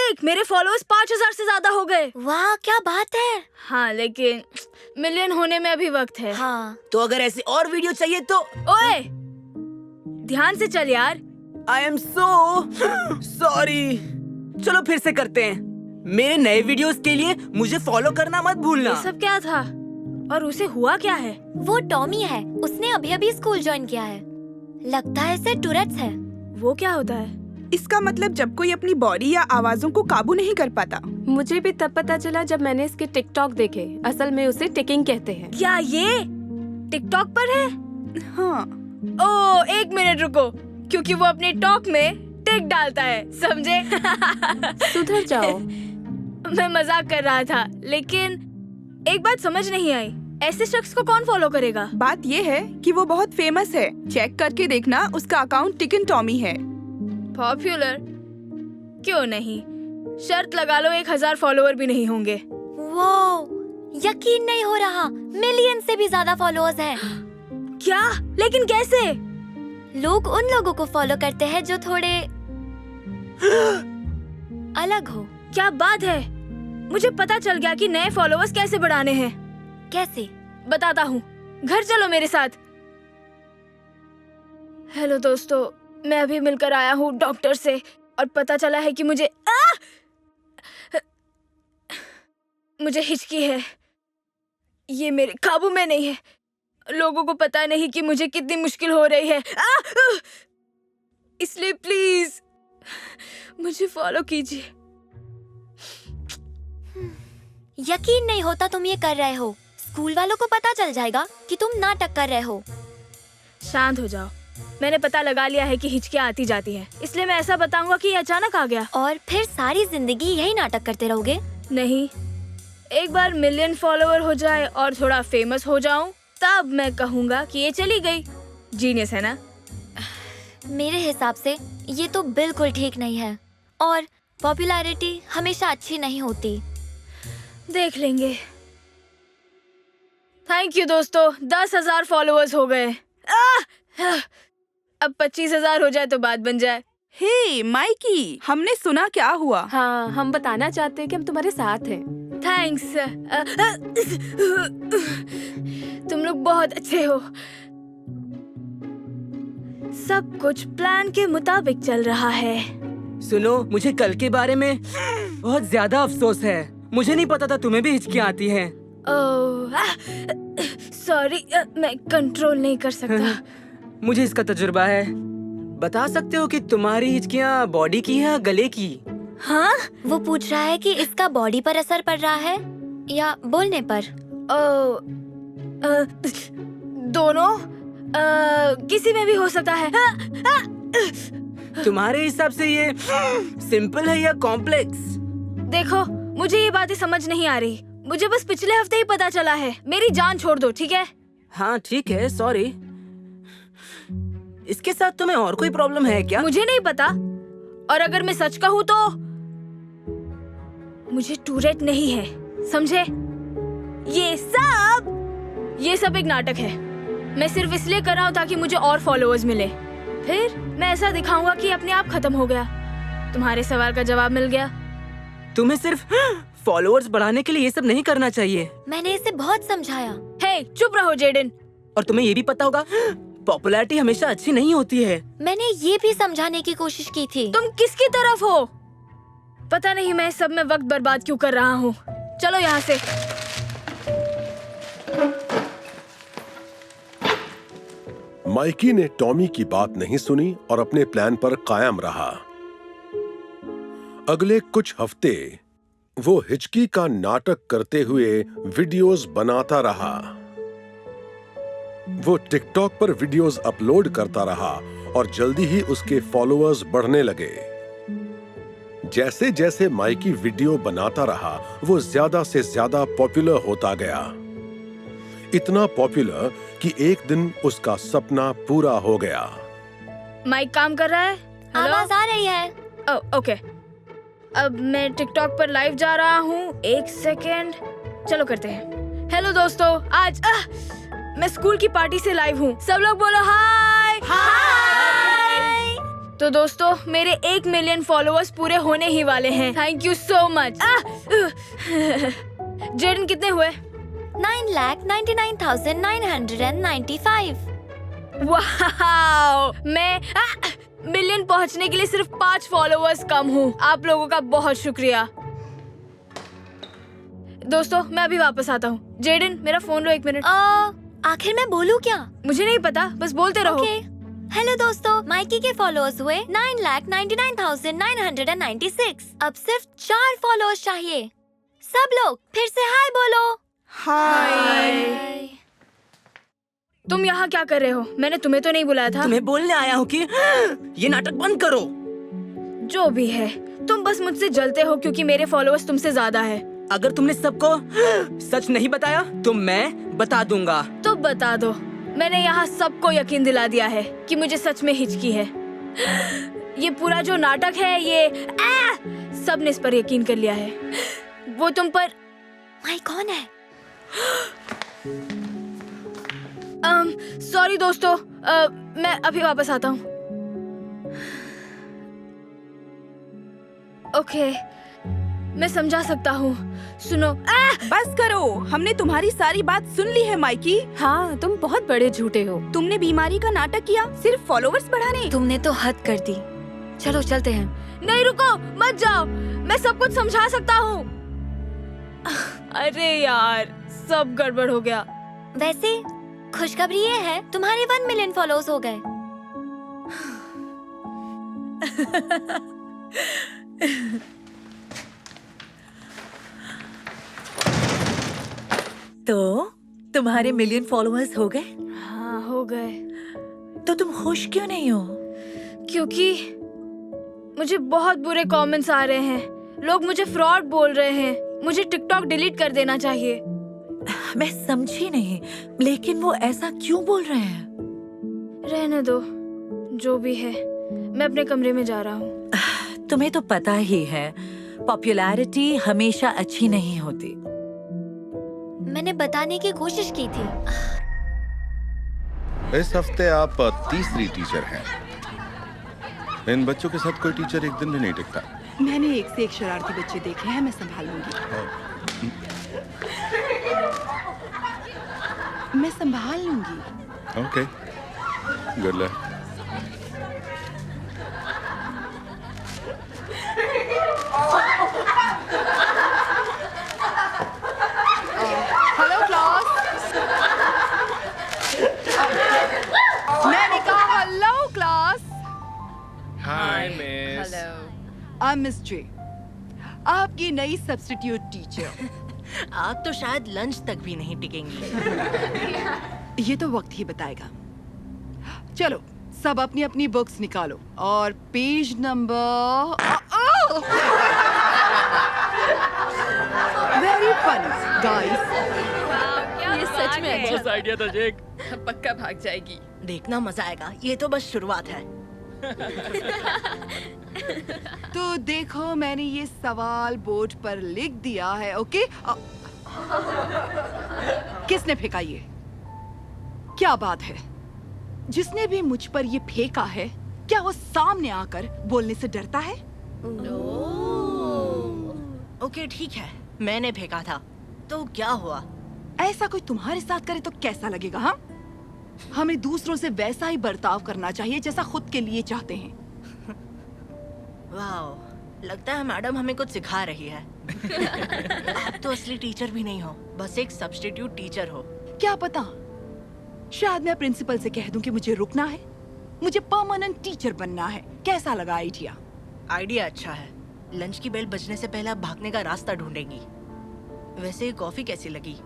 देख, मेरे फॉलोअर्स 5000 से ज्यादा हो गए। वाह, क्या बात है। हाँ, लेकिन मिलियन होने में अभी वक्त है। हाँ। तो अगर ऐसी और वीडियो चाहिए तो ओए, ध्यान से चल यार। I am so sorry. चलो फिर से करते हैं। मेरे नए वीडियोस के लिए मुझे फॉलो करना मत भूलना। ये सब क्या था? और उसे हुआ क्या है? वो टॉमी है, उसने अभी स्कूल ज्वाइन किया है। लगता है इसे टूरेट्स है। वो क्या होता है? इसका मतलब जब कोई अपनी बॉडी या आवाजों को काबू नहीं कर पाता। मुझे भी तब पता चला जब मैंने इसके टिकटॉक देखे। असल में उसे टिकिंग कहते हैं। क्या ये टिकटॉक पर है? हाँ। ओ, एक मिनट रुको, क्योंकि वो अपने टॉक में टिक डालता है, समझे? सुधर जाओ। मैं मजाक कर रहा था, लेकिन एक बात समझ नहीं आई, ऐसे शख्स को कौन फॉलो करेगा? बात ये है कि वो बहुत फेमस है। चेक करके देखना, उसका अकाउंट टिकन टॉमी है। पॉपुलर? क्यों नहीं, शर्त लगा लो 1000 फॉलोअर भी नहीं होंगे। वो यकीन नहीं हो रहा, मिलियन से भी ज्यादा फॉलोअर्स हैं। क्या? लेकिन कैसे? लोग उन लोगों को फॉलो करते हैं जो थोड़े अलग हो। क्या बात है, मुझे पता चल गया कि नए फॉलोअर्स कैसे बढ़ाने हैं। कैसे? बताता हूँ, घर चलो मेरे साथ। हेलो दोस्तों, मैं अभी मिलकर आया हूँ डॉक्टर से और पता चला है कि मुझे हिचकी है। ये मेरे काबू में नहीं है। लोगों को पता नहीं कि मुझे कितनी मुश्किल हो रही है। इसलिए प्लीज मुझे फॉलो कीजिए। यकीन नहीं होता तुम ये कर रहे हो। स्कूल वालों को पता चल जाएगा कि तुम नाटक कर रहे हो। शांत हो जाओ। मैंने पता लगा लिया है कि हिचकियाँ आती जाती हैं, इसलिए मैं ऐसा बताऊंगा कि ये अचानक आ गया। और फिर सारी जिंदगी यही नाटक करते रहोगे? नहीं, एक बार मिलियन फॉलोअर हो जाए और थोड़ा फेमस हो जाऊं, तब मैं कहूंगा कि ये चली गई। जीनियस है ना? मेरे हिसाब से ये तो बिल्कुल ठीक नहीं है, और पॉपुलैरिटी हमेशा अच्छी नहीं होती। देख लेंगे। थैंक यू दोस्तों, 10,000 फॉलोअर्स हो गए। अब 25,000 हो जाए तो बात बन जाए। हे माइकी, हमने सुना क्या हुआ? हाँ, हम बताना चाहते हैं कि हम तुम्हारे साथ हैं। थैंक्स। तुम लोग बहुत अच्छे हो। सब कुछ प्लान के मुताबिक चल रहा है। सुनो, मुझे कल के बारे में बहुत ज्यादा अफसोस है। मुझे नहीं पता था तुम्हें भी हिचकियाँ आती हैं। सॉरी, मैं कंट्रोल नहीं कर सकता। मुझे इसका तजुर्बा है। बता सकते हो कि तुम्हारी हिचकियाँ बॉडी की है या गले की? हाँ? वो पूछ रहा है कि इसका बॉडी पर असर पड़ रहा है या बोलने पर। दोनों। किसी में भी हो सकता है। तुम्हारे हिसाब से ये सिंपल है या कॉम्प्लेक्स? देखो, मुझे ये बातें समझ नहीं आ रही। मुझे बस पिछले हफ्ते ही पता चला है। मेरी जान छोड़ दो, ठीक है? हाँ ठीक है, सॉरी। इसके साथ तुम्हें और कोई प्रॉब्लम है क्या? मुझे नहीं पता, और अगर मैं सच कहूँ तो मुझे टूरेट नहीं है, समझे? ये सब एक नाटक है। मैं सिर्फ इसलिए कर रहा हूँ ताकि मुझे और फॉलोअर्स मिले। फिर मैं ऐसा दिखाऊंगा कि अपने आप खत्म हो गया। तुम्हारे सवाल का जवाब मिल गया। तुम्हें सिर्फ फॉलोअर्स बढ़ाने के लिए ये सब नहीं करना चाहिए। मैंने इसे बहुत समझाया। हे, चुप रहो जेडन। और तुम्हें ये भी पता होगा, पॉपुलैरिटी हमेशा अच्छी नहीं होती है। मैंने ये भी समझाने की कोशिश की थी। तुम किसकी तरफ हो? पता नहीं मैं सब में वक्त बर्बाद क्यों कर रहा हूँ। चलो यहाँ से। माइकी ने टॉमी की बात नहीं सुनी और अपने प्लान पर कायम रहा। अगले कुछ हफ्ते वो हिचकी का नाटक करते हुए वीडियोस बनाता रहा। वो टिकटॉक पर वीडियोस अपलोड करता रहा और जल्दी ही उसके फॉलोअर्स बढ़ने लगे। जैसे जैसे माइकी वीडियो बनाता रहा, वो ज्यादा से ज्यादा पॉपुलर होता गया। इतना पॉपुलर कि एक दिन उसका सपना पूरा हो गया। माइक काम कर रहा है? आवाज आ रही है। ओके। अब मैं टिकटॉक पर लाइव जा रहा हूँ। 1 सेकेंड। चलो करते हैं। हेलो दोस्तों, आज मैं स्कूल की पार्टी से लाइव हूँ। सब लोग बोलो हाय। हाय। तो दोस्तों मेरे 1 मिलियन फॉलोअर्स पूरे होने ही वाले हैं। Thank you so much. Jaden कितने हुए? 9,99,995। वाओ! मैं मिलियन पहुंचने के लिए सिर्फ 5 फॉलोअर्स कम हूँ। आप लोगों का बहुत शुक्रिया। दोस्तों मैं अभी वापस आता हूँ। जेडन मेरा फोन लो 1 मिनट। आखिर मैं बोलूं क्या? मुझे नहीं पता, बस बोलते रहो। ओके। हेलो दोस्तों, माइकी के फॉलोअर्स हुए 9,99,996। अब सिर्फ 4 फॉलोअर्स चाहिए। सब लोग फिर से हाय बोलो। हाय। तुम यहाँ क्या कर रहे हो? मैंने तुम्हें तो नहीं बुलाया था। तुम्हें बोलने आया हूँ कि ये नाटक बंद करो। जो भी है, तुम बस मुझसे जलते हो क्योंकि मेरे फॉलोअर्स तुमसे ज्यादा है। अगर तुमने सबको सच नहीं बताया तो मैं बता दूंगा। तो बता दो। मैंने यहाँ सबको यकीन दिला दिया है कि मुझे सच में हिचकी है। ये पूरा जो नाटक है, ये सबने इस पर यकीन कर लिया है। वो तुम पर। माई कौन है? सॉरी दोस्तों, मैं अभी वापस आता हूँ। ओके, मैं समझा सकता हूँ। सुनो। बस करो, हमने तुम्हारी सारी बात सुन ली है माइकी। हाँ, तुम बहुत बड़े झूठे हो। तुमने बीमारी का नाटक किया सिर्फ फॉलोअर्स बढ़ाने। तुमने तो हद कर दी। चलो चलते हैं। नहीं रुको, मत जाओ, मैं सब कुछ समझा सकता हूँ। अरे यार, सब गड़बड़ हो गया। वैसे खुशखबरी ये है, तुम्हारे 1 मिलियन फॉलोअर्स हो गए। तो तुम्हारे मिलियन फॉलोअर्स हो गए? हाँ, हो गए। तो तुम खुश क्यों नहीं हो? क्योंकि मुझे बहुत बुरे कमेंट्स आ रहे हैं। लोग मुझे फ्रॉड बोल रहे हैं। मुझे टिकटॉक डिलीट कर देना चाहिए। मैं समझी नहीं, लेकिन वो ऐसा क्यों बोल रहे हैं? रहने दो, जो भी है। मैं अपने कमरे में जा रहा हूँ। तुम्हें तो पता ही है, पॉपुलैरिटी हमेशा अच्छी नहीं होती। मैंने बताने की कोशिश की थी। इस हफ्ते आप तीसरी टीचर हैं। इन बच्चों के साथ कोई टीचर एक दिन भी नहीं टिकता। मैंने एक से एक शरारती बच्चे देखे हैं, मैं संभाल लूंगी। मैं संभाल लूंगी। Okay, good luck. Hello class. मैंने कहा hello class. Hi miss. I am miss J, आपकी नई सब्स्टिट्यूट टीचर। आप तो शायद लंच तक भी नहीं टिकेंगी। ये तो वक्त ही बताएगा। चलो सब अपनी अपनी बुक्स निकालो और page number. Very funny guys. ये सच में अच्छा आइडिया था जेक। पक्का भाग जाएगी। देखना मजा आएगा, ये तो बस शुरुआत है। तो देखो, मैंने ये सवाल बोर्ड पर लिख दिया है। ओके, किसने फेंका ये? क्या बात है? जिसने भी मुझ पर ये फेंका है, क्या वो सामने आकर बोलने से डरता है? ओके ठीक है, मैंने फेंका था, तो क्या हुआ? ऐसा कोई तुम्हारे साथ करे तो कैसा लगेगा? हाँ, हमें दूसरों से वैसा ही बर्ताव करना चाहिए जैसा खुद के लिए चाहते हैं। वाओ, लगता है मैडम हमें कुछ सिखा रही है। आप तो असली टीचर भी नहीं हो, बस एक सब्स्टिट्यूट टीचर हो। क्या पता, शायद मैं प्रिंसिपल से कह दूं कि मुझे रुकना है, मुझे परमानेंट टीचर बनना है। कैसा लगा आइडिया? आइडिया अच्छा है। लंच की बेल बजने से पहले आप भागने का रास्ता ढूंढेंगी। वैसे कॉफी कैसी लगी?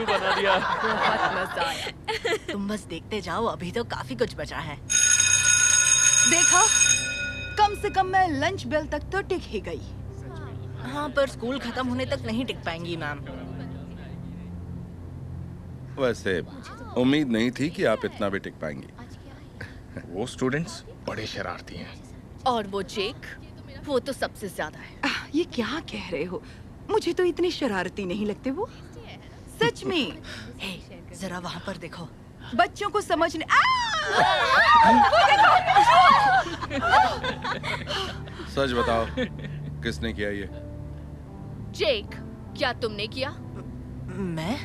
बना दिया। बहुत मजा आया। तुम बस देखते जाओ, अभी तो काफी कुछ बचा है। देखा, कम से कम मैं लंच बेल तक तो टिक ही गई। हाँ, पर स्कूल खत्म होने तक नहीं टिक पाएंगी मैम। वैसे उम्मीद नहीं थी कि आप इतना भी टिक पाएंगी। वो स्टूडेंट्स बड़े शरारती हैं। और वो जेक, वो तो सबसे ज्यादा है। ये क्या कह रहे हो? मुझे तो इतने शरारती नहीं लगते वो, सच में। हे, जरा वहाँ पर देखो। बच्चों को समझने सच बताओ, किसने किया ये? जेक, क्या तुमने किया? मैं?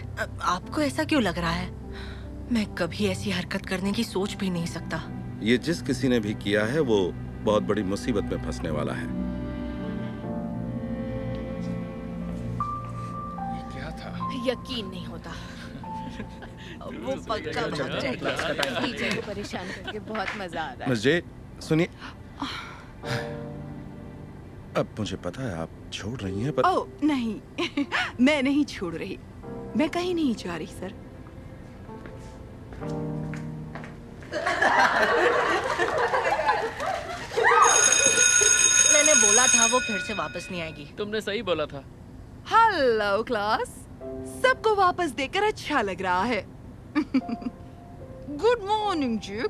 आपको ऐसा क्यों लग रहा है? मैं कभी ऐसी हरकत करने की सोच भी नहीं सकता। ये जिस किसी ने भी किया है वो बहुत बड़ी मुसीबत में फंसने वाला है। ये क्या था? यकीन नहीं होता। वो पक्का भाग जाएगा। टीचर को परेशान करके बहुत मजा आ रहा है। मिस जे, सुनिए। अब मुझे पता है आप छोड़ रही हैं, पर ओह नहीं मैं नहीं छोड़ रही, मैं कहीं नहीं जा रही सर। मैंने बोला था वो फिर से वापस नहीं आएगी। तुमने सही बोला था। हेलो क्लास, सबको वापस देकर अच्छा लग रहा है। गुड मॉर्निंग जी,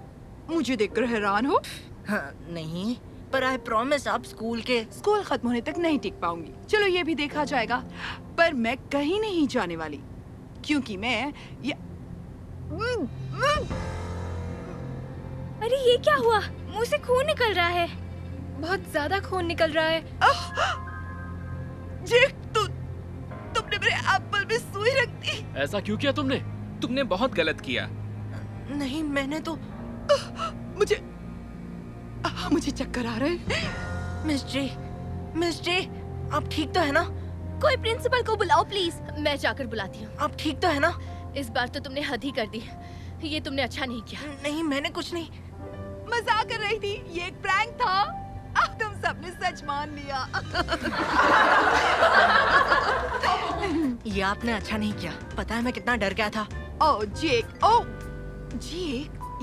मुझे देखकर हैरान हो? हाँ, नहीं, पर आई प्रॉमिस आप स्कूल स्कूल खत्म होने तक नहीं टिक पाऊंगी। चलो ये भी देखा जाएगा, पर मैं कहीं नहीं जाने वाली, क्योंकि मैं अरे ये क्या हुआ? मुंह से खून निकल रहा है। बहुत ज्यादा खून निकल रहा है। जेक, तुमने मेरे एप्पल में सुई रख दी। ऐसा क्यों किया तुमने? तुमने बहुत गलत किया। नहीं, मैंने तो मुझे चक्कर आ रहे हैं। मिस जे, आप ठीक तो है ना? कोई प्रिंसिपल को बुलाओ प्लीज। मैं जाकर बुलाती हूँ। आप ठीक तो है ना? इस बार तो तुमने हद ही कर दी। ये तुमने अच्छा नहीं किया। नहीं, मैंने कुछ नहीं। मजाक कर रही थी, ये एक प्रैंक था। तुम सबने सच मान लिया। ये आपने अच्छा नहीं किया। पता है मैं कितना डर गया था। ओह जेक,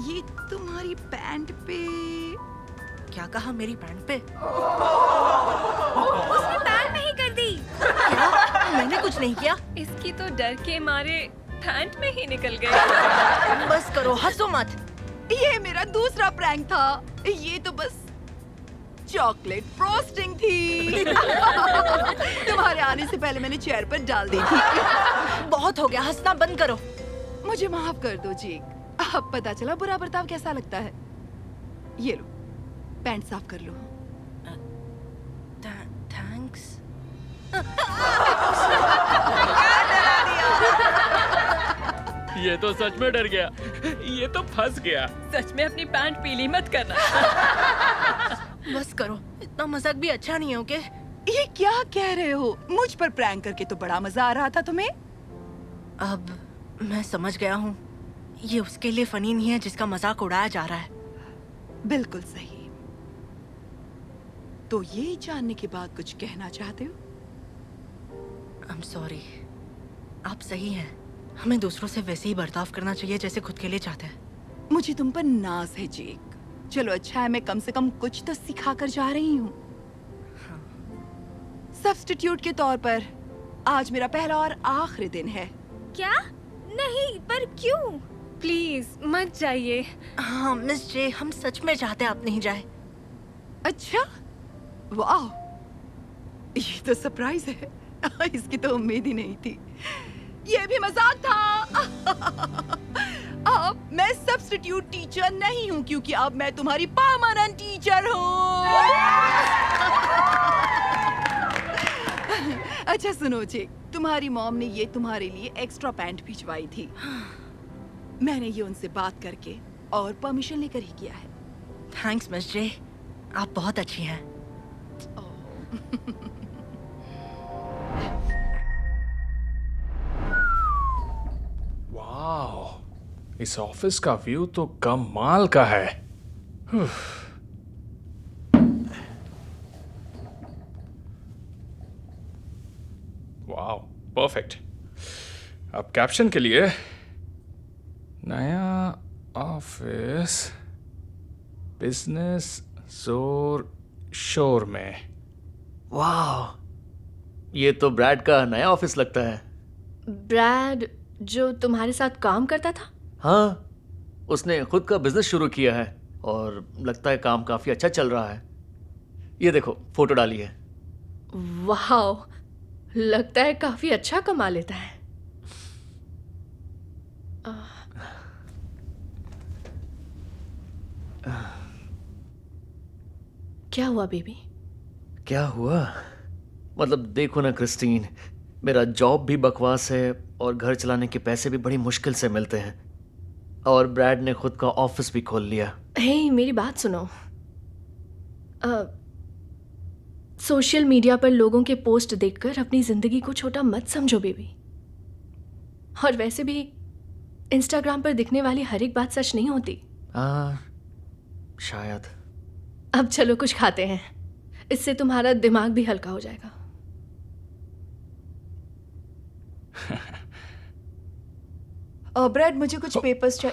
ये तुम्हारी पैंट पे। क्या कहा? मेरी पैंट पे? उसने पैर नहीं कर दी। क्या? मैंने कुछ नहीं किया। इसकी तो डर के मारे पैंट में ही निकल गए। बस करो, हंसो मत। ये मेरा दूसरा प्रैंक था। ये तो बस चॉकलेट फ्रोस्टिंग थी। तुम्हारे आने से पहले मैंने चेयर पर डाल दी थी। बहुत हो गया, हंसना बंद करो। मुझे माफ कर दो जेक। अब पता चला बुरा बर्ताव कैसा लगता है। ये लो, पैंट साफ कर लो। थैंक्स। ये तो सच में डर गया। ये तो फंस गया। सच में अपनी पैंट पीली मत करना। बस करो, इतना मजाक भी अच्छा नहीं है। ओके? ये क्या कह रहे हो? मुझ पर प्रैंक करके तो बड़ा मजा आ रहा था तुम्हें। अब मैं समझ गया हूँ, ये उसके लिए फनी नहीं है जिसका मजाक उड़ाया जा रहा है। बिल्कुल सही। तो ये जानने के बाद कुछ कहना चाहते हो? I'm sorry। आप सही हैं। हमें दूसरों से वैसे ही बर्ताव करना चाहिए जैसे खुद के लिए चाहते हैं। मुझे तुम पर नाज है जेक। चलो अच्छा है, मैं कम से कम कुछ तो सिखा कर जा रही हूँ। सब्स्टिट्यूट के तौर पर आज मेरा पहला और आखिरी दिन है। क्या? नहीं, पर क्यों? प्लीज मत जाइए। हाँ मिस जे, हम सच में चाहते हैं आप नहीं जाए। अच्छा, वाह, ये तो सरप्राइज है। इसकी तो उम्मीद ही नहीं थी। ये भी मजाक था। अब मैं सब्स्टिट्यूट टीचर नहीं हूँ, क्योंकि अब मैं तुम्हारी परमानेंट टीचर हूँ। अच्छा सुनो जेक, तुम्हारी मॉम ने ये तुम्हारे लिए एक्स्ट्रा पैंट भिजवाई थी। मैंने ये उनसे बात करके और परमिशन लेकर ही किया है। थैंक्स मिस जे, आप बहुत अच्छी हैं। वाह, इस ऑफिस का व्यू तो कमाल का है। वाह, परफेक्ट। अब कैप्शन के लिए नया ऑफिस बिजनेस जोर शोर में। वाह, ये तो ब्रैड का नया ऑफिस लगता है। ब्रैड जो तुम्हारे साथ काम करता था? हाँ, उसने खुद का बिजनेस शुरू किया है और लगता है काम काफी अच्छा चल रहा है। ये देखो, फोटो डाली है। वाह, लगता है काफी अच्छा कमा लेता है। क्या हुआ बेबी? क्या हुआ? मतलब देखो ना क्रिस्टीन, मेरा जॉब भी बकवास है और घर चलाने के पैसे भी बड़ी मुश्किल से मिलते हैं, और ब्रैड ने खुद का ऑफिस भी खोल लिया। हे, मेरी बात सुनो। सोशल मीडिया पर लोगों के पोस्ट देखकर अपनी जिंदगी को छोटा मत समझो बेबी। और वैसे भी इंस्टाग्राम पर दिखने वाली हर एक बात सच नहीं होती। शायद। अब चलो कुछ खाते हैं, इससे तुम्हारा दिमाग भी हल्का हो जाएगा। ब्रैड, मुझे कुछ पेपर्स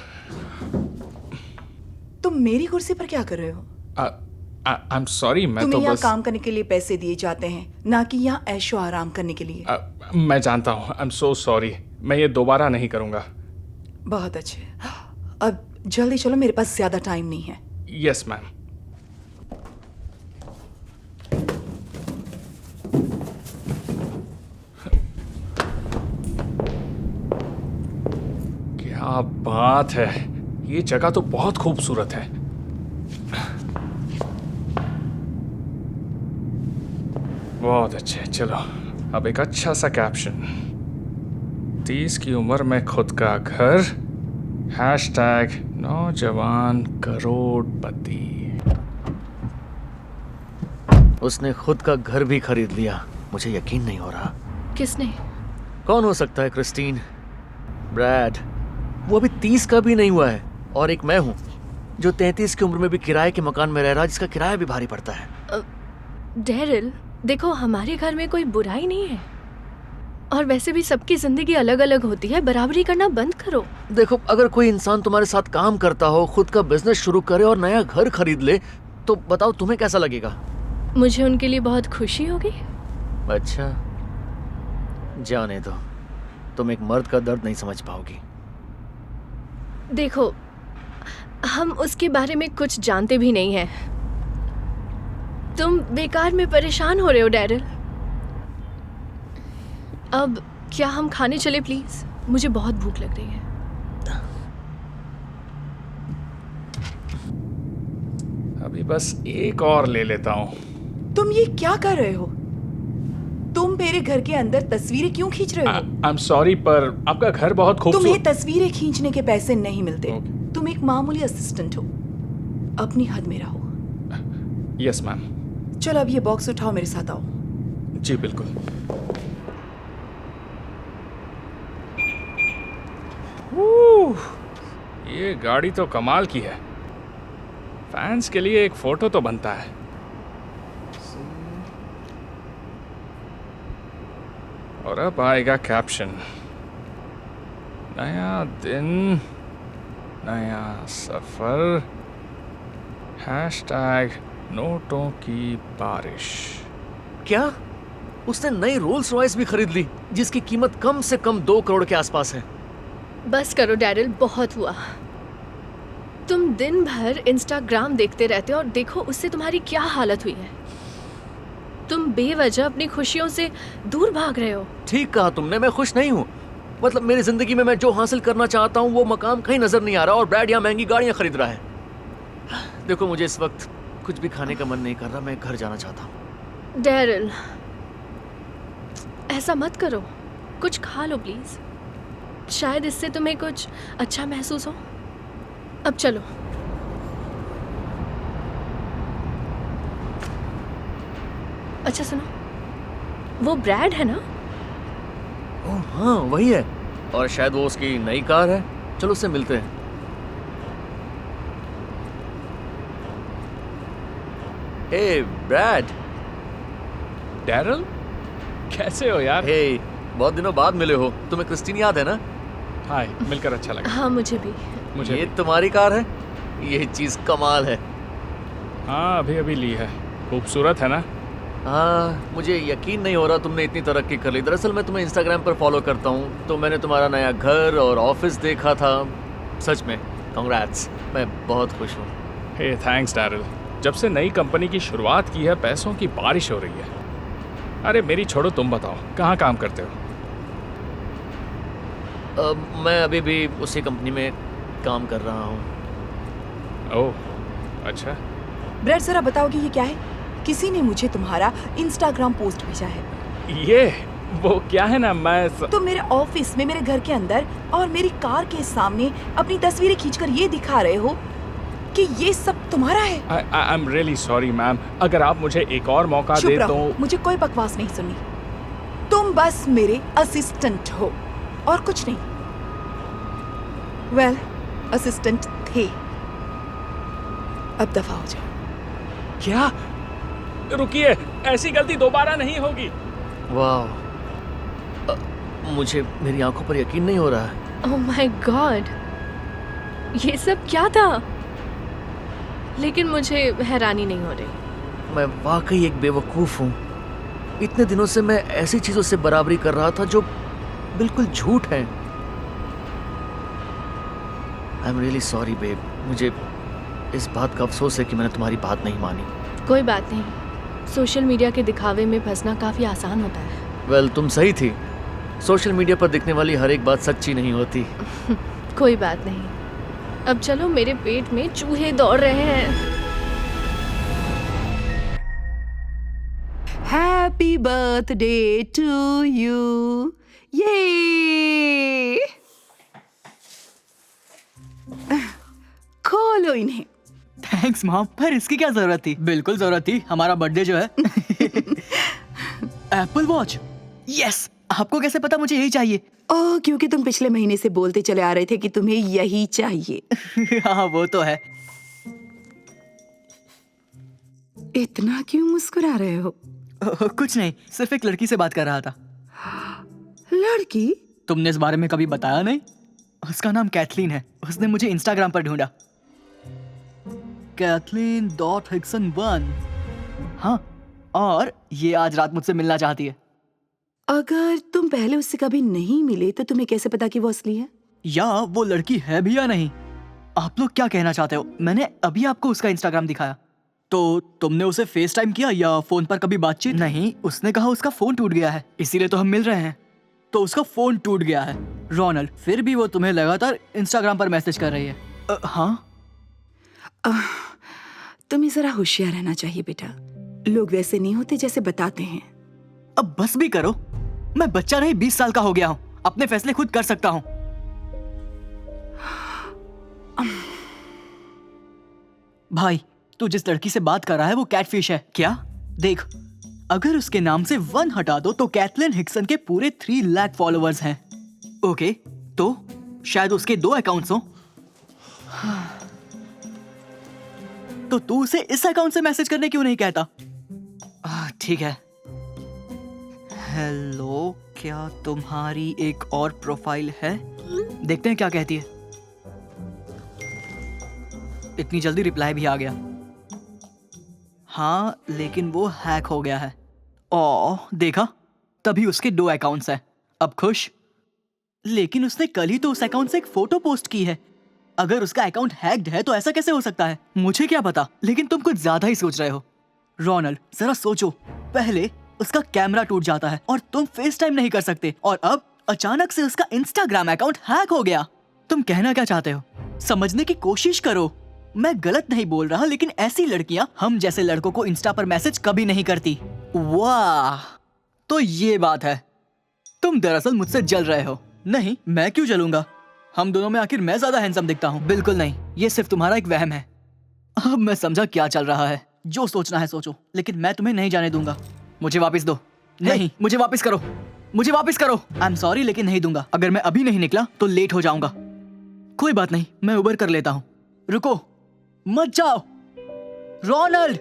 तुम मेरी कुर्सी पर क्या कर रहे हो? आई एम सॉरी, मैं तुम्हें तो यहाँ बस काम करने के लिए पैसे दिए जाते हैं, ना कि यहाँ ऐशो आराम करने के लिए। मैं जानता हूँ, आई एम सो सॉरी, मैं ये दोबारा नहीं करूँगा। बहुत अच्छे, अब जल्दी चलो, मेरे पास ज्यादा टाइम नहीं है। Yes ma'am. क्या बात है, ये जगह तो बहुत खूबसूरत है। बहुत अच्छे, चलो अब एक अच्छा सा कैप्शन। 30 की उम्र में खुद का घर, हैशटैग नौजवान करोड़पति। उसने खुद का घर भी खरीद लिया, मुझे यकीन नहीं हो रहा। किसने? कौन हो सकता है क्रिस्टीन? ब्रैड। वो अभी 30 का भी नहीं हुआ है, और एक मैं हूँ जो 33 की उम्र में भी किराए के मकान में रह रहा, जिसका किराया भी भारी पड़ता है। डैरिल, देखो हमारे घर में कोई बुराई नहीं है, और वैसे भी सबकी जिंदगी अलग अलग होती है, बराबरी करना बंद करो। देखो, अगर कोई इंसान तुम्हारे साथ काम करता हो, खुद का बिजनेस शुरू करे और नया घर खरीद ले, तो बताओ तुम्हें कैसा लगेगा? मुझे उनके लिए बहुत खुशी होगी। अच्छा, जाने दो, तुम एक मर्द का दर्द नहीं समझ पाओगी। देखो, हम उसके बारे में कुछ जानते भी नहीं हैं। तुम बेकार में परेशान हो रहे हो डैरिल। अब क्या हम खाने चले प्लीज? मुझे बहुत भूख लग रही है। अभी बस एक और ले लेता हूँ। तुम ये क्या कर रहे हो? तुम मेरे घर के अंदर तस्वीरें क्यों खींच रहे हो? आई एम सॉरी, पर आपका घर बहुत खूबसूरत। तुम्हें तस्वीरें खींचने के पैसे नहीं मिलते। तुम एक मामूली असिस्टेंट हो, अपनी हद में रहो। Yes ma'am. चलो अब ये बॉक्स उठाओ, मेरे साथ आओ। जी बिल्कुल। ये गाड़ी तो कमाल की है। फैंस के लिए एक फोटो तो बनता है। और अब आएगा कैप्शन, नया दिन, नया सफर, हैशटैग नोटों की बारिश। क्या? उसने नई रोल्स रॉयस भी खरीद ली, जिसकी कीमत कम से कम 2 करोड़ के आसपास है। बस करो डैरिल, बहुत हुआ। तुम दिन भर इंस्टाग्राम देखते रहते हो, और देखो उससे तुम्हारी क्या हालत हुई है। तुम बेवजह अपनी खुशियों से दूर भाग रहे हो। ठीक कहा तुमने, मैं खुश नहीं हूँ। मतलब मेरी जिंदगी में मैं जो हासिल करना चाहता हूँ वो मकाम कहीं नजर नहीं आ रहा, और ब्रैड यहाँ महंगी गाड़ियाँ खरीद रहा है। देखो, मुझे इस वक्त कुछ भी खाने का मन नहीं कर रहा, मैं घर जाना चाहता हूँ। डैरिल, ऐसा मत करो, कुछ खा लो प्लीज, शायद इससे तुम्हें कुछ अच्छा महसूस हो। अब चलो। अच्छा सुनो, वो ब्रैड है ना? ओह हाँ, वही है, और शायद वो उसकी नई कार है। चलो उससे मिलते हैं। हे ब्रैड। डैरिल, कैसे हो यार? हे, बहुत दिनों बाद मिले हो। तुम्हें क्रिस्टीन याद है ना? हाय, मिलकर अच्छा लगा। हाँ, मुझे भी। मुझे ये भी। तुम्हारी कार है? ये चीज कमाल है। हाँ, अभी अभी ली है। खूबसूरत है ना? हाँ, मुझे यकीन नहीं हो रहा तुमने इतनी तरक्की कर ली। दरअसल मैं तुम्हें इंस्टाग्राम पर फॉलो करता हूँ, तो मैंने तुम्हारा नया घर और ऑफिस देखा था। सच में कांग्रेट्स, मैं बहुत खुश हूँ। हे थैंक्स डैरिल। जब से नई कंपनी की शुरुआत की है, पैसों की बारिश हो रही है। अरे मेरी छोड़ो, तुम बताओ कहाँ काम करते हो? मैं अभी भी उसी कंपनी में काम कर रहा हूँ। ओह, अच्छा। ब्रेड जरा बताओ कि ये क्या है? किसी ने मुझे तुम्हारा इंस्टाग्राम पोस्ट भेजा है। ये वो क्या है ना, तुम मेरे ऑफिस में, मेरे घर के अंदर और मेरी कार के सामने अपनी तस्वीरें खींचकर ये दिखा रहे हो कि ये सब तुम्हारा है। I am really sorry ma'am, अगर आप मुझे एक और मौका चुप दे रहो, तो। मुझे कोई बकवास नहीं सुननी। तुम बस मेरे असिस्टेंट हो और कुछ नहीं। वेल, असिस्टेंट थे, अब दफा हो जाओ। क्या? रुकिए, ऐसी गलती दोबारा नहीं होगी। वाह, मुझे मेरी आंखों पर यकीन नहीं हो रहा है। ओह माय गॉड, ये सब क्या था? लेकिन मुझे हैरानी नहीं हो रही। मैं वाकई एक बेवकूफ़ हूँ। इतने दिनों से मैं ऐसी चीज़ों से बराबरी कर रहा था जो बिल्कुल झूठ है। I am really sorry babe. मुझे इस बात का अफसोस है कि मैंने तुम्हारी बात नहीं मानी। कोई बात नहीं, सोशल मीडिया के दिखावे में फंसना काफ़ी आसान होता है। वेल, तुम सही थी। सोशल मीडिया पर दिखने वाली हर एक बात सच्ची नहीं होती। कोई बात नहीं, अब चलो, मेरे पेट में चूहे दौड़ रहे हैं। Happy birthday to you. ये खोलो इन्हें। थैंक्स मॉम, पर इसकी क्या जरूरत थी? बिल्कुल जरूरत थी, हमारा बर्थडे जो है। Apple watch, yes. आपको कैसे पता मुझे यही चाहिए? ओह, क्योंकि तुम पिछले महीने से बोलते चले आ रहे थे कि तुम्हें यही चाहिए। हाँ, वो तो है। इतना क्यों मुस्कुरा रहे हो? कुछ नहीं, सिर्फ एक लड़की से बात कर रहा था। लड़की? तुमने इस बारे में कभी बताया नहीं? उसका नाम कैथलीन है। उसने मुझे इंस्टाग्राम पर ढूंढा। Kathleen.Hickson1। हाँ, और ये आज रात मुझसे मिलना चाहती है। अगर तुम पहले उससे कभी नहीं मिले तो तुम्हें कैसे पता कि वो असली है? या वो लड़की है भी या नहीं? आप लोग क्या कहना चाहते हो? मैंने अभी आपको उसका इंस्टाग्राम दिखाया, तो तुमने उसे फेस टाइम किया या फोन पर कभी बातचीत? नहीं, उसने कहा उसका फोन टूट गया है, इसीलिए तो हम मिल रहे हैं। तो उसका फोन टूट गया है रोनाल्ड, फिर भी वो तुम्हें लगातार इंस्टाग्राम पर मैसेज कर रही है। हाँ, तुम्हें जरा होशियार रहना चाहिए बेटा। लोग वैसे नहीं होते जैसे बताते हैं। अब बस भी करो। मैं बच्चा नहीं, 20 साल का हो गया हूँ, अपने फैसले खुद कर सकता हूँ। भाई, तू जिस लड़की से बात कर रहा है वो कैटफिश है क्या? देख, अगर उसके नाम से 1 हटा दो तो कैथलीन हिक्सन के पूरे 3 लाख फॉलोअर्स हैं। ओके, तो शायद उसके 2 अकाउंट्स हों। तो तू उसे इस अकाउंट से मैसेज करने क्यों नहीं कहता? ठीक है। हेलो, क्या तुम्हारी एक और प्रोफाइल है? देखते हैं क्या कहती है। इतनी जल्दी रिप्लाई भी आ गया। हाँ, लेकिन वो हैक हो गया है। ओह, देखा, तभी उसके 2 अकाउंट्स हैं। अब खुश? लेकिन उसने कल ही तो उस अकाउंट से एक फोटो पोस्ट की है। अगर उसका अकाउंट हैक्ड है तो ऐसा कैसे हो सकता है? मुझे क्या पता, लेकिन तुम कुछ ज्यादा ही सोच रहे हो। रोनाल्ड, जरा सोचो, पहले उसका कैमरा टूट जाता है और तुम फेस टाइम नहीं कर सकते, और अब अचानक से उसका इंस्टाग्राम अकाउंट हैक हो गया। तुम कहना क्या चाहते हो? समझने की कोशिश करो। मैं गलत नहीं बोल रहा, लेकिन ऐसी लड़कियां हम जैसे लड़कों को इंस्टा पर मैसेज कभी नहीं करती। वाह, तो ये बात है। तुम दरअसल मुझसे जल रहे हो। नहीं, मैं क्यों जलूंगा? हम दोनों में आखिर मैं ज्यादा हैंडसम दिखता हूँ? बिल्कुल नहीं, ये सिर्फ तुम्हारा एक वहम है। अब मैं समझा क्या चल रहा है। जो सोचना है सोचो, लेकिन मैं तुम्हें नहीं जाने दूंगा। मुझे वापस दो। नहीं, मुझे वापस करो, मुझे वापस करो। आई एम सॉरी, लेकिन नहीं दूंगा। अगर मैं अभी नहीं निकला तो लेट हो जाऊंगा। कोई बात नहीं, मैं उबर कर लेता हूँ। रुको, मत जाओ रोनाल्ड।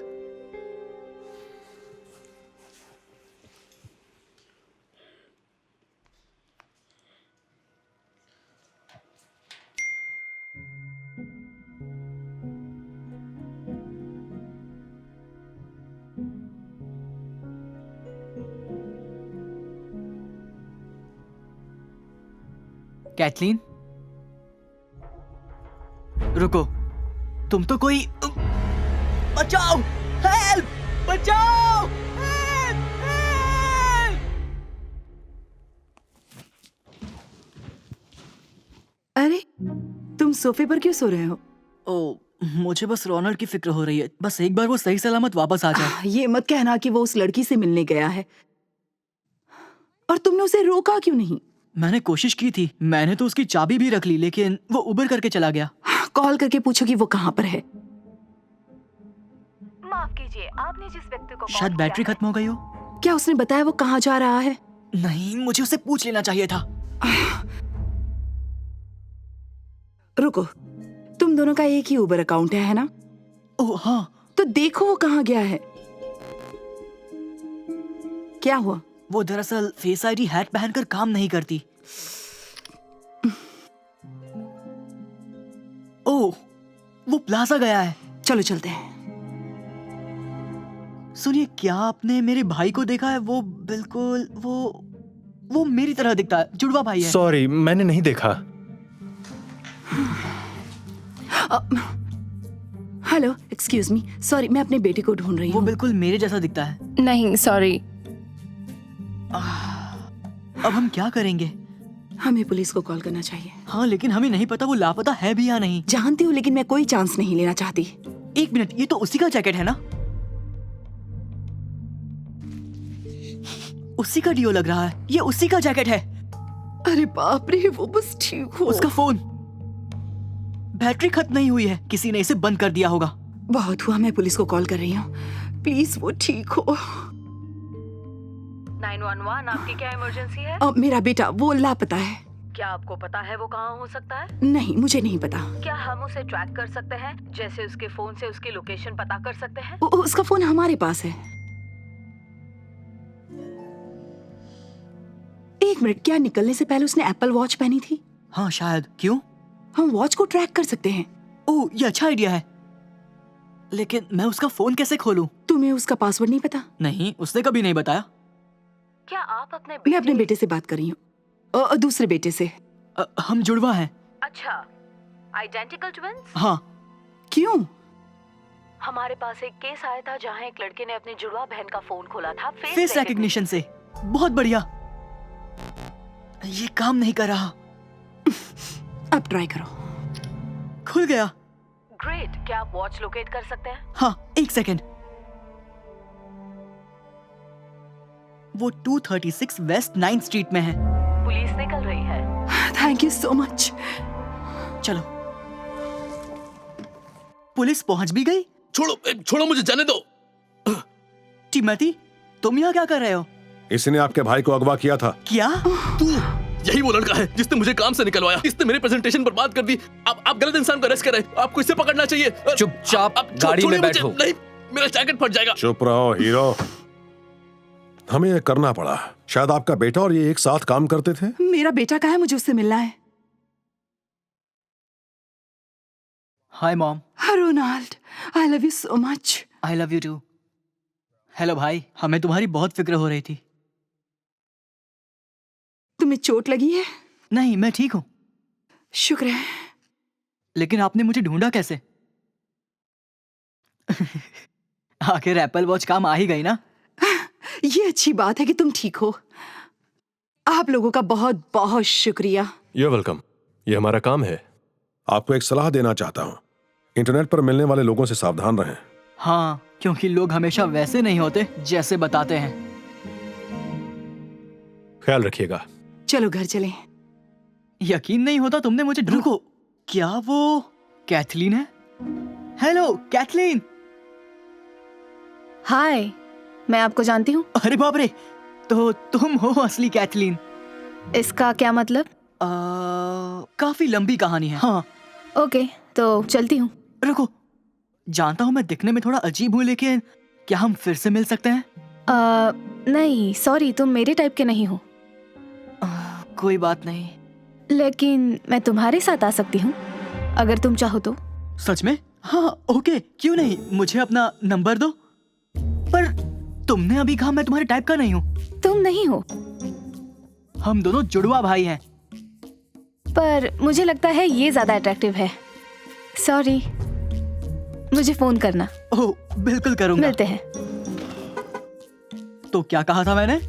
कैथलीन, रुको, तुम तो कोई... बचाओ, हेल्प, बचाओ, हेल्प, हेल्प। अरे तुम सोफे पर क्यों सो रहे हो? ओ, मुझे बस रोनल्ड की फिक्र हो रही है। बस एक बार वो सही सलामत वापस आ जाए। ये मत कहना कि वो उस लड़की से मिलने गया है। और तुमने उसे रोका क्यों नहीं? मैंने कोशिश की थी, मैंने तो उसकी चाबी भी रख ली, लेकिन वो उबर करके चला गया। कॉल करके पूछो कि वो कहाँ पर है। माफ कीजिए, आपने जिस व्यक्ति को शायद बैटरी खत्म हो गई हो। क्या उसने बताया वो कहाँ जा रहा है? नहीं, मुझे उसे पूछ लेना चाहिए था। रुको, तुम दोनों का एक ही उबर अकाउंट है ना? ओह हाँ। तो देखो वो कहाँ गया है। क्या हुआ? वो दरअसल फेस आईडी हैट पहनकर काम नहीं करती। ओह, वो प्लाजा गया है। चलो चलते हैं। सुनिए, क्या आपने मेरे भाई को देखा है? वो बिल्कुल वो मेरी तरह दिखता है, जुड़वा भाई है। सॉरी, मैंने नहीं देखा। हेलो, एक्सक्यूज मी, सॉरी, मैं अपने बेटे को ढूंढ रही हूँ। वो बिल्कुल मेरे जैसा दिखता है। नहीं, सॉरी। अब हम क्या करेंगे? हमें पुलिस को कॉल करना चाहिए। हाँ, लेकिन हमें नहीं पता वो लापता है भी या नहीं। जानती हूँ, लेकिन मैं कोई चांस नहीं लेना चाहती। एक मिनट, ये तो उसी का जैकेट है ना? उसी का डियो लग रहा है। ये उसी का जैकेट है। अरे बाप रे, वो बस ठीक हो। उसका फोन, बैटरी खत्म नहीं हुई है, किसी ने इसे बंद कर दिया होगा। बहुत हुआ, मैं पुलिस को कॉल कर रही हूँ। प्लीज वो ठीक हो। 911, आपकी क्या इमरजेंसी है? मेरा बेटा वो लापता है। क्या आपको पता है वो कहाँ हो सकता है? नहीं, मुझे नहीं पता। क्या हम उसे ट्रैक कर सकते हैं, जैसे उसके फोन से उसकी लोकेशन पता कर सकते हैं? उसका फोन हमारे पास है। एक मिनट, क्या निकलने से पहले उसने एप्पल वॉच पहनी थी? हाँ शायद। क्यों? हम वॉच को ट्रैक कर सकते हैं। ओह, ये अच्छा आइडिया है, लेकिन मैं उसका फोन कैसे खोलूं? तुम्हें उसका पासवर्ड नहीं पता? नहीं, उसने कभी नहीं बताया। क्या आप अपने मैं अपने बेटे से बात कर रही हूँ, दूसरे बेटे से। हम जुड़वा हैं। अच्छा, आइडेंटिकल ट्विंस? हाँ। क्यों? हमारे पास एक केस आया था जहाँ एक लड़के ने अपनी जुड़वा बहन का फोन खोला था फेस रिकग्निशन से। बहुत बढ़िया। ये काम नहीं कर रहा। अब ट्राई करो। खुल गया। ग्रेट, क्या आप वॉच लोकेट कर सकते हैं? हाँ, एक सेकेंड। वो 236 वेस्ट 9th स्ट्रीट में है। पुलिस निकल रही है। Thank you so much. चलो। पुलिस पहुंच भी गई? छोड़ो मुझे जाने दो। टिमोथी, तुम यहाँ क्या कर रहे हो? इसने आपके भाई को अगवा किया था। क्या? तू यही वो लड़का है जिसने मुझे काम से निकलवाया। इसने मेरी प्रेजेंटेशन बर्बाद कर दी। आप गलत इंसान को अरेस्ट कर रहे हैं। आपको इसे पकड़ना चाहिए। चुपचाप गाड़ी में बैठो। नहीं, मेरा जैकेट फट जाएगा। चुप रहो हीरो। हमें ये करना पड़ा। शायद आपका बेटा और ये एक साथ काम करते थे। मेरा बेटा कहाँ है? मुझे उससे मिलना है। Hi mom. Ronald, I love you so much. I love you too. Hello भाई, हमें तुम्हारी बहुत फिक्र हो रही थी। तुम्हें चोट लगी है? नहीं, मैं ठीक हूँ। शुक्र है। लेकिन आपने मुझे ढूंढा कैसे? आखिर एप्पल वॉच काम आ ही गई ना। ये अच्छी बात है कि तुम ठीक हो। आप लोगों का बहुत बहुत शुक्रिया। You're welcome. ये हमारा काम है। आपको एक सलाह देना चाहता हूँ। इंटरनेट पर मिलने वाले लोगों से सावधान रहें। हाँ, क्योंकि लोग हमेशा वैसे नहीं होते जैसे बताते हैं। ख्याल रखिएगा। चलो घर चलें। यकीन नहीं होता तुमने मुझे। रुको, क्या वो कैथलीन है? Hello Kathleen. हाय, मैं आपको जानती हूँ। अरे बाप रे, तो तुम हो असली कैथलीन। इसका क्या मतलब? काफी लंबी कहानी है। हाँ। ओके, तो चलती हूँ। रुको, जानता हूँ मैं दिखने में थोड़ा अजीब हूँ, लेकिन क्या हम फिर से मिल सकते हैं? नहीं सॉरी, तुम मेरे टाइप के नहीं हो। कोई बात नहीं। लेकिन मैं तुम्हारे साथ आ सकती हूँ अगर तुम चाहो तो। सच में? हाँ ओके, क्यों नहीं। मुझे अपना नंबर दो। पर तुमने अभी कहा मैं तुम्हारे टाइप का नहीं हूँ। तुम नहीं हो। हम दोनों जुड़वा भाई हैं। पर मुझे लगता है ये ज्यादा अट्रैक्टिव है। सॉरी, मुझे फोन करना। ओह बिल्कुल करूंगा। मिलते हैं। तो क्या कहा था मैंने?